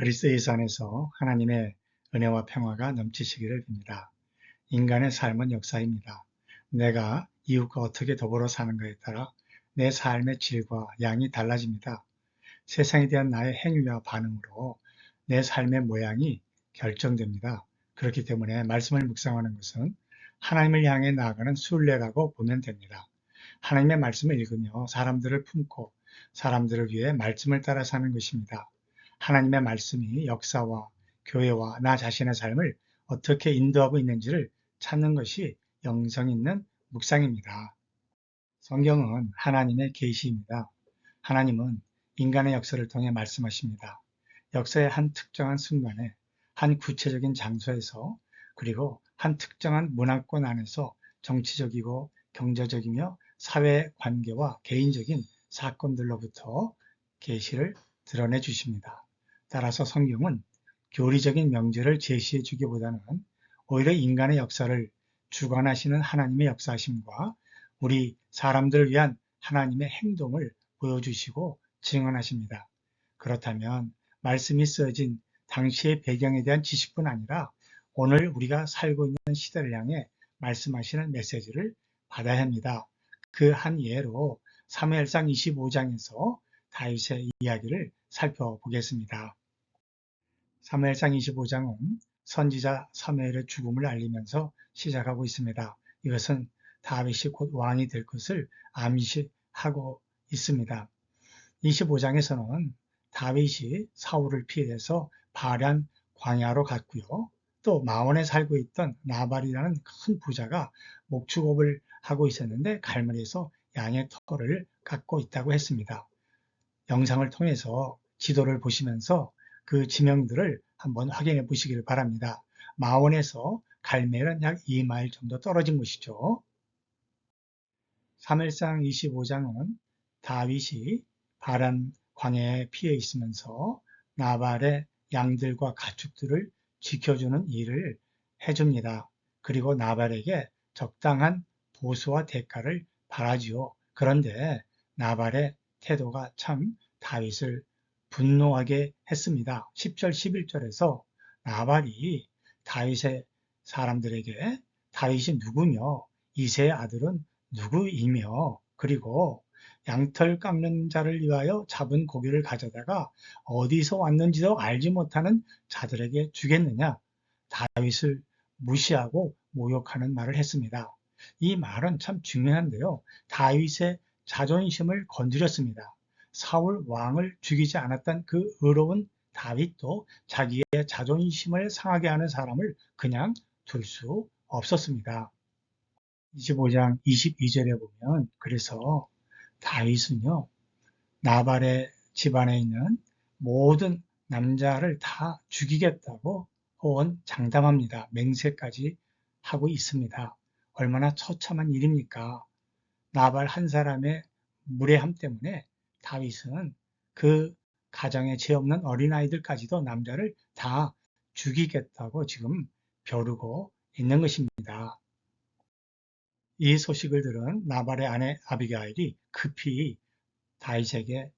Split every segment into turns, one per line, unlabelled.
그리스도의 안에서 하나님의 은혜와 평화가 넘치시기를 빕니다. 인간의 삶은 역사입니다. 내가 이웃과 어떻게 더불어 사는가에 따라 내 삶의 질과 양이 달라집니다. 세상에 대한 나의 행위와 반응으로 내 삶의 모양이 결정됩니다. 그렇기 때문에 말씀을 묵상하는 것은 하나님을 향해 나아가는 순례라고 보면 됩니다. 하나님의 말씀을 읽으며 사람들을 품고 사람들을 위해 말씀을 따라 사는 것입니다. 하나님의 말씀이 역사와 교회와 나 자신의 삶을 어떻게 인도하고 있는지를 찾는 것이 영성 있는 묵상입니다. 성경은 하나님의 계시입니다. 하나님은 인간의 역사를 통해 말씀하십니다. 역사의 한 특정한 순간에 한 구체적인 장소에서 그리고 한 특정한 문화권 안에서 정치적이고 경제적이며 사회 관계와 개인적인 사건들로부터 계시를 드러내 주십니다. 따라서 성경은 교리적인 명제를 제시해 주기보다는 오히려 인간의 역사를 주관하시는 하나님의 역사심과 우리 사람들을 위한 하나님의 행동을 보여주시고 증언하십니다. 그렇다면 말씀이 쓰여진 당시의 배경에 대한 지식뿐 아니라 오늘 우리가 살고 있는 시대를 향해 말씀하시는 메시지를 받아야 합니다. 그 한 예로 사무엘상 25장에서 다윗의 이야기를 살펴보겠습니다. 사무엘상 25장은 선지자 사무엘의 죽음을 알리면서 시작하고 있습니다. 이것은 다윗이 곧 왕이 될 것을 암시하고 있습니다. 25장에서는 다윗이 사울을 피해서 바란 광야로 갔고요. 또 마온에 살고 있던 나발이라는 큰 부자가 목축업을 하고 있었는데 갈무리에서 양의 털을 깎고 있다고 했습니다. 영상을 통해서 지도를 보시면서 그 지명들을 한번 확인해 보시기를 바랍니다. 마온에서 갈멜은 약 2마일 정도 떨어진 곳이죠. 사무엘상 25장은 다윗이 바란 광야에 피해 있으면서 나발의 양들과 가축들을 지켜주는 일을 해줍니다. 그리고 나발에게 적당한 보수와 대가를 바라지요. 그런데 나발의 태도가 참 다윗을 분노하게 했습니다. 10절 11절에서 나발이 다윗의 사람들에게 다윗이 누구며 이새의 아들은 누구이며 그리고 양털 깎는 자를 위하여 잡은 고기를 가져다가 어디서 왔는지도 알지 못하는 자들에게 주겠느냐. 다윗을 무시하고 모욕하는 말을 했습니다. 이 말은 참 중요한데요. 다윗의 자존심을 건드렸습니다. 사울 왕을 죽이지 않았던 그 의로운 다윗도 자기의 자존심을 상하게 하는 사람을 그냥 둘 수 없었습니다. 25장 22절에 보면 그래서 다윗은요 나발의 집안에 있는 모든 남자를 다 죽이겠다고 호언장담합니다. 맹세까지 하고 있습니다. 얼마나 처참한 일입니까? 나발 한 사람의 무례함 때문에 다윗은 그 가정에 죄 없는 어린아이들까지도 남자를 다 죽이겠다고 지금 벼르고 있는 것입니다. 이 소식을 들은 나발의 아내 아비가일이 급히 다윗에게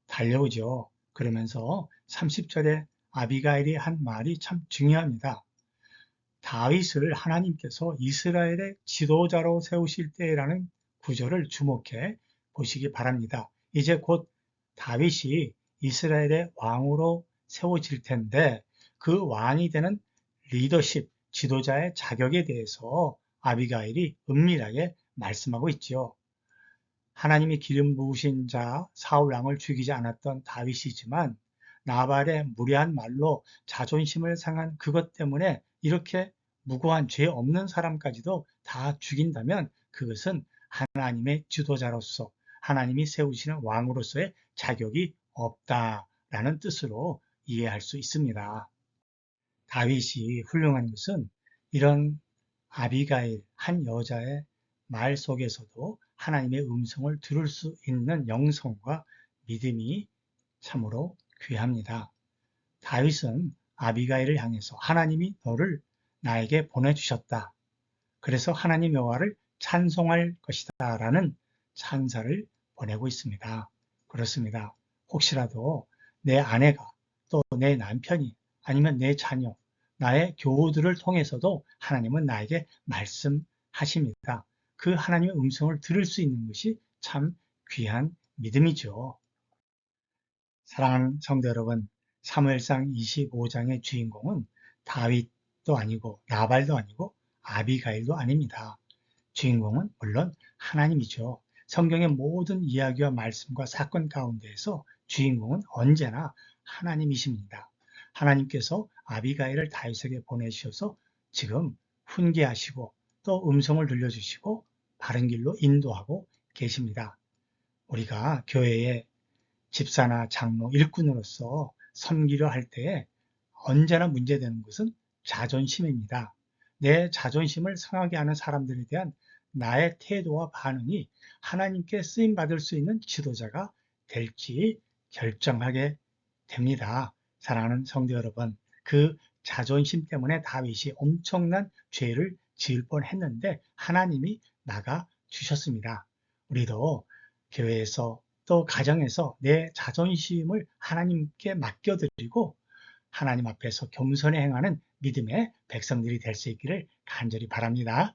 달려오죠. 그러면서 30절에 아비가일이 한 말이 참 중요합니다. 다윗을 하나님께서 이스라엘의 지도자로 세우실 때라는 구절을 주목해 보시기 바랍니다. 이제 곧 다윗이 이스라엘의 왕으로 세워질 텐데 그 왕이 되는 리더십, 지도자의 자격에 대해서 아비가일이 은밀하게 말씀하고 있지요. 하나님이 기름 부으신 자 사울 왕을 죽이지 않았던 다윗이지만 나발의 무례한 말로 자존심을 상한 그것 때문에 이렇게 무고한 죄 없는 사람까지도 다 죽인다면 그것은 하나님의 지도자로서 하나님이 세우시는 왕으로서의 자격이 없다라는 뜻으로 이해할 수 있습니다. 다윗이 훌륭한 것은 이런 아비가일 한 여자의 말 속에서도 하나님의 음성을 들을 수 있는 영성과 믿음이 참으로 귀합니다. 다윗은 아비가일을 향해서 하나님이 너를 나에게 보내주셨다. 그래서 하나님 여호와를 찬송할 것이다 라는 찬사를 보내고 있습니다. 그렇습니다. 혹시라도 내 아내가 또 내 남편이 아니면 내 자녀, 나의 교우들을 통해서도 하나님은 나에게 말씀하십니다. 그 하나님의 음성을 들을 수 있는 것이 참 귀한 믿음이죠. 사랑하는 성도 여러분, 사무엘상 25장의 주인공은 다윗도 아니고 나발도 아니고 아비가일도 아닙니다. 주인공은 물론 하나님이죠. 성경의 모든 이야기와 말씀과 사건 가운데에서 주인공은 언제나 하나님이십니다. 하나님께서 아비가일을 다윗에게 보내주셔서 지금 훈계하시고 또 음성을 들려주시고 바른 길로 인도하고 계십니다. 우리가 교회에 집사나 장로, 일꾼으로서 섬기려 할 때에 언제나 문제되는 것은 자존심입니다. 내 자존심을 상하게 하는 사람들에 대한 나의 태도와 반응이 하나님께 쓰임받을 수 있는 지도자가 될지 결정하게 됩니다. 사랑하는 성도 여러분, 그 자존심 때문에 다윗이 엄청난 죄를 지을 뻔했는데 하나님이 막아 주셨습니다. 우리도 교회에서 또 가정에서 내 자존심을 하나님께 맡겨드리고 하나님 앞에서 겸손히 행하는 믿음의 백성들이 될 수 있기를 간절히 바랍니다.